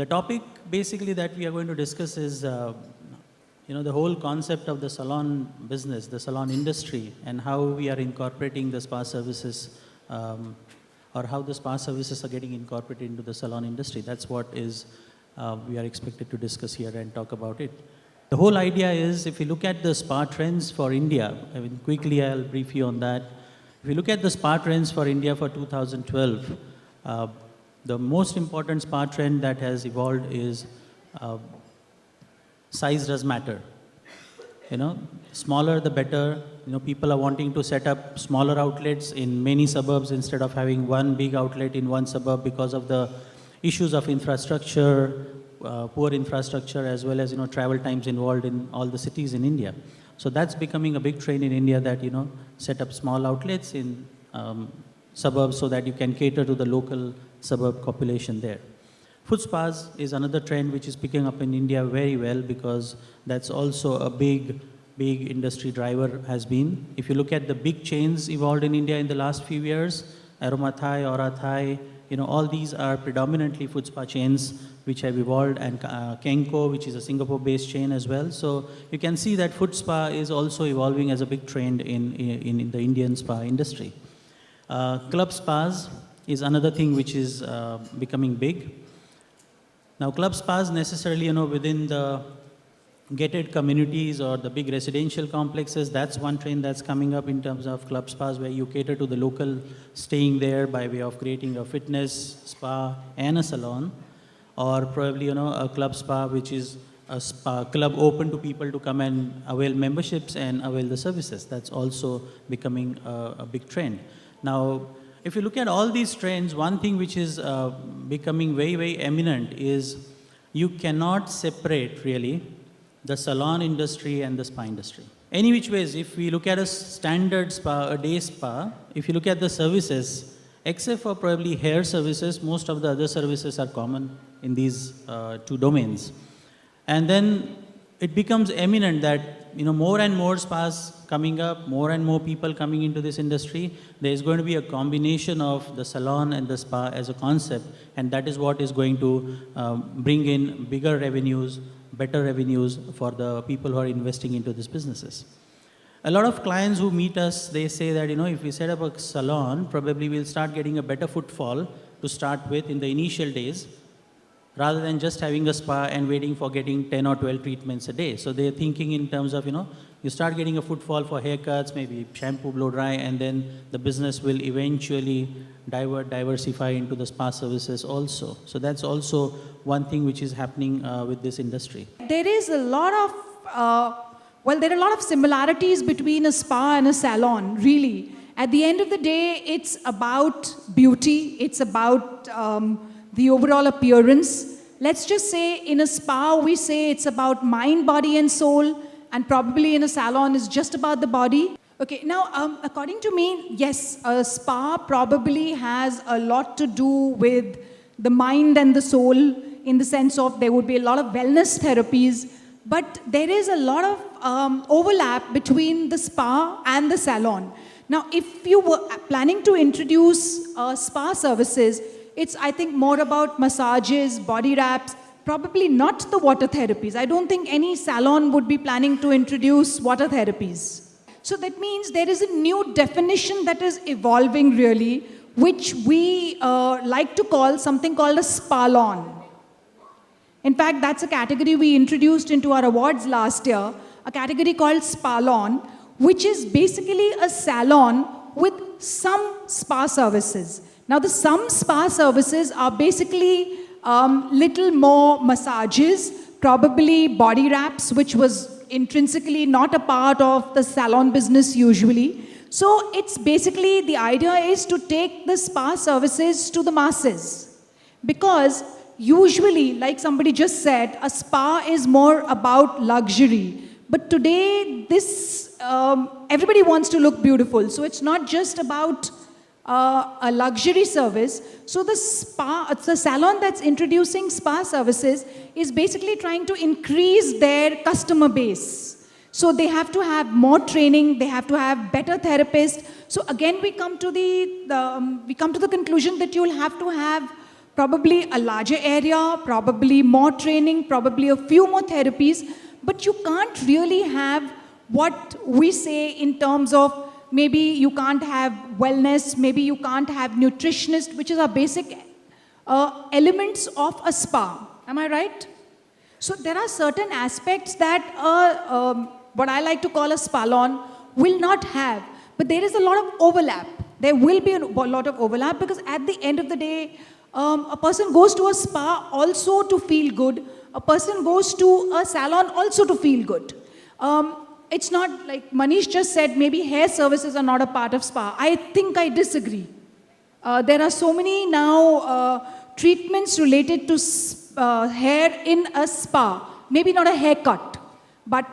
The topic basically that we are going to discuss is the whole concept of the salon business, the salon industry, and how we are incorporating the spa services, or how the spa services are getting incorporated into the salon industry. That's what is we are expected to discuss here and talk about it. The whole idea is, if you look at the spa trends for India, I mean, quickly I'll brief you on that. If you look at the spa trends for India for 2012, the most important spa trend that has evolved is size does matter. Smaller the better. People are wanting to set up smaller outlets in many suburbs instead of having one big outlet in one suburb because of the issues of infrastructure, poor infrastructure, as well as travel times involved in all the cities in India. So that's becoming a big trend in India, that set up small outlets in suburbs so that you can cater to the local suburb population there. Food spas is another trend which is picking up in India very well, because that's also a big industry driver has been. If you look at the big chains evolved in India in the last few years, Aroma Thai, Aura Thai, all these are predominantly food spa chains which have evolved, and Kenko, which is a Singapore-based chain as well. So you can see that food spa is also evolving as a big trend in the Indian spa industry. Club spas is another thing which is becoming big. Now, club spas necessarily, within the gated communities or the big residential complexes, that's one trend that's coming up in terms of club spas, where you cater to the local staying there by way of creating a fitness spa and a salon, or probably, a club spa which is a spa club open to people to come and avail memberships and avail the services. That's also becoming a big trend. Now, if you look at all these trends, one thing which is becoming very, very eminent is you cannot separate really the salon industry and the spa industry. Any which ways, if we look at a standard spa, a day spa, if you look at the services, except for probably hair services, most of the other services are common in these two domains. And then it becomes eminent that more and more spas coming up, more and more people coming into this industry, there is going to be a combination of the salon and the spa as a concept, and that is what is going to bring in bigger revenues, better revenues for the people who are investing into these businesses. A lot of clients who meet us, they say that, if we set up a salon, probably we'll start getting a better footfall to start with in the initial days, rather than just having a spa and waiting for getting 10 or 12 treatments a day. So they're thinking in terms of, you start getting a footfall for haircuts, maybe shampoo, blow dry, and then the business will eventually diversify into the spa services also. So that's also one thing which is happening with this industry. There is a lot of, there are a lot of similarities between a spa and a salon, really. At the end of the day, it's about beauty, it's about the overall appearance. Let's just say in a spa, we say it's about mind, body, and soul, and probably in a salon, it's just about the body. Okay, now, according to me, yes, a spa probably has a lot to do with the mind and the soul, in the sense of there would be a lot of wellness therapies, but there is a lot of overlap between the spa and the salon. Now, if you were planning to introduce spa services, it's, I think, more about massages, body wraps, probably not the water therapies. I don't think any salon would be planning to introduce water therapies. So that means there is a new definition that is evolving really, which we like to call something called a spalon. In fact, that's a category we introduced into our awards last year, a category called spalon, which is basically a salon with some spa services. Now, the some spa services are basically little more massages, probably body wraps, which was intrinsically not a part of the salon business usually. So it's basically, the idea is to take the spa services to the masses. Because usually, like somebody just said, a spa is more about luxury. But today, everybody wants to look beautiful. So it's not just about a luxury service. So the salon that's introducing spa services is basically trying to increase their customer base. So they have to have more training, they have to have better therapists. So again, we come to the conclusion that you'll have to have probably a larger area, probably more training, probably a few more therapies, but you can't really have what we say in terms of maybe you can't have wellness, maybe you can't have nutritionist, which is our basic elements of a spa. Am I right? So there are certain aspects that what I like to call a salon will not have, but there is a lot of overlap. There will be a lot of overlap because at the end of the day, a person goes to a spa also to feel good. A person goes to a salon also to feel good. It's not like Manish just said, maybe hair services are not a part of spa. I think I disagree. There are so many now treatments related to hair in a spa. Maybe not a haircut, but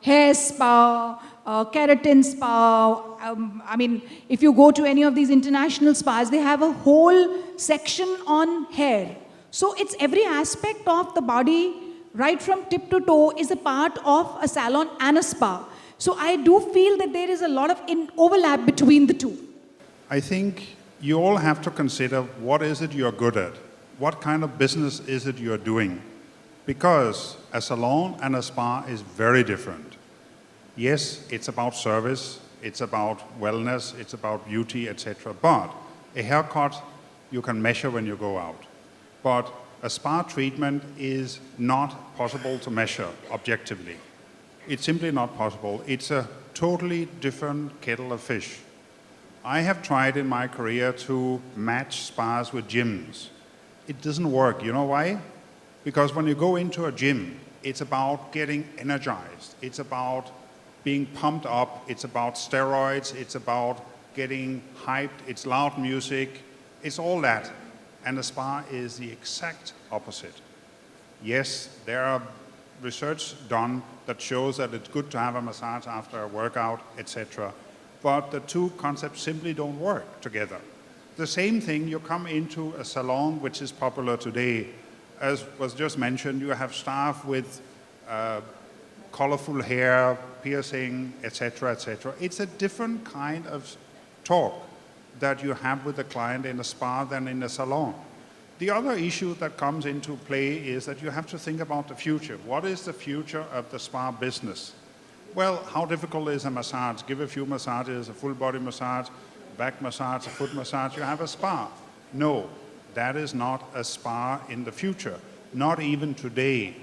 hair spa, keratin spa. I mean, if you go to any of these international spas, they have a whole section on hair. So it's every aspect of the body, right from tip to toe, is a part of a salon and a spa. So I do feel that there is a lot of overlap between the two. I think you all have to consider what is it you're good at? What kind of business is it you're doing? Because a salon and a spa is very different. Yes, it's about service, it's about wellness, it's about beauty, etc. But a haircut you can measure when you go out. But a spa treatment is not possible to measure objectively. It's simply not possible. It's a totally different kettle of fish. I have tried in my career to match spas with gyms. It doesn't work. You know why? Because when you go into a gym, it's about getting energized. It's about being pumped up. It's about steroids. It's about getting hyped. It's loud music. It's all that. And the spa is the exact opposite. Yes, there are research done that shows that it's good to have a massage after a workout, etc. But the two concepts simply don't work together. The same thing, you come into a salon which is popular today. As was just mentioned, you have staff with colorful hair, piercing, etc., etc. It's a different kind of talk that you have with the client in a spa than in a salon. The other issue that comes into play is that you have to think about the future. What is the future of the spa business? Well, how difficult is a massage? Give a few massages, a full body massage, back massage, a foot massage, you have a spa. No, that is not a spa in the future, not even today.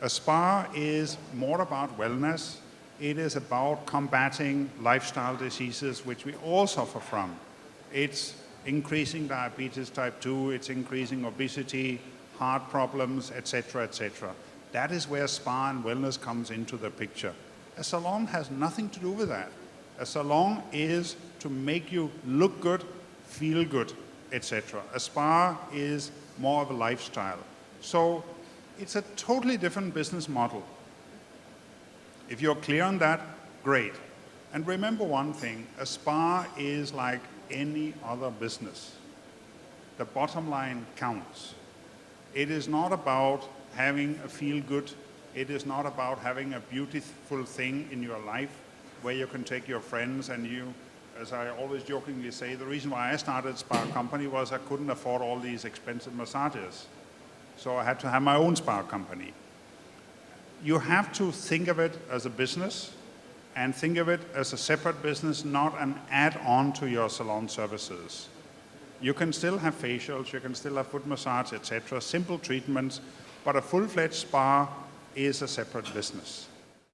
A spa is more about wellness. It is about combating lifestyle diseases, which we all suffer from. It's increasing diabetes type 2, it's increasing obesity, heart problems, etc., etc. That is where spa and wellness comes into the picture. A salon has nothing to do with that. A salon is to make you look good, feel good, etc. A spa is more of a lifestyle. So it's a totally different business model. If you're clear on that, great. And remember one thing, a spa is like any other business. The bottom line counts. It is not about having a feel-good, it is not about having a beautiful thing in your life where you can take your friends and you, as I always jokingly say, the reason why I started a spa company was I couldn't afford all these expensive massages. So I had to have my own spa company. You have to think of it as a business and think of it as a separate business, not an add-on to your salon services. You can still have facials, you can still have foot massage, etc., simple treatments, but a full-fledged spa is a separate business.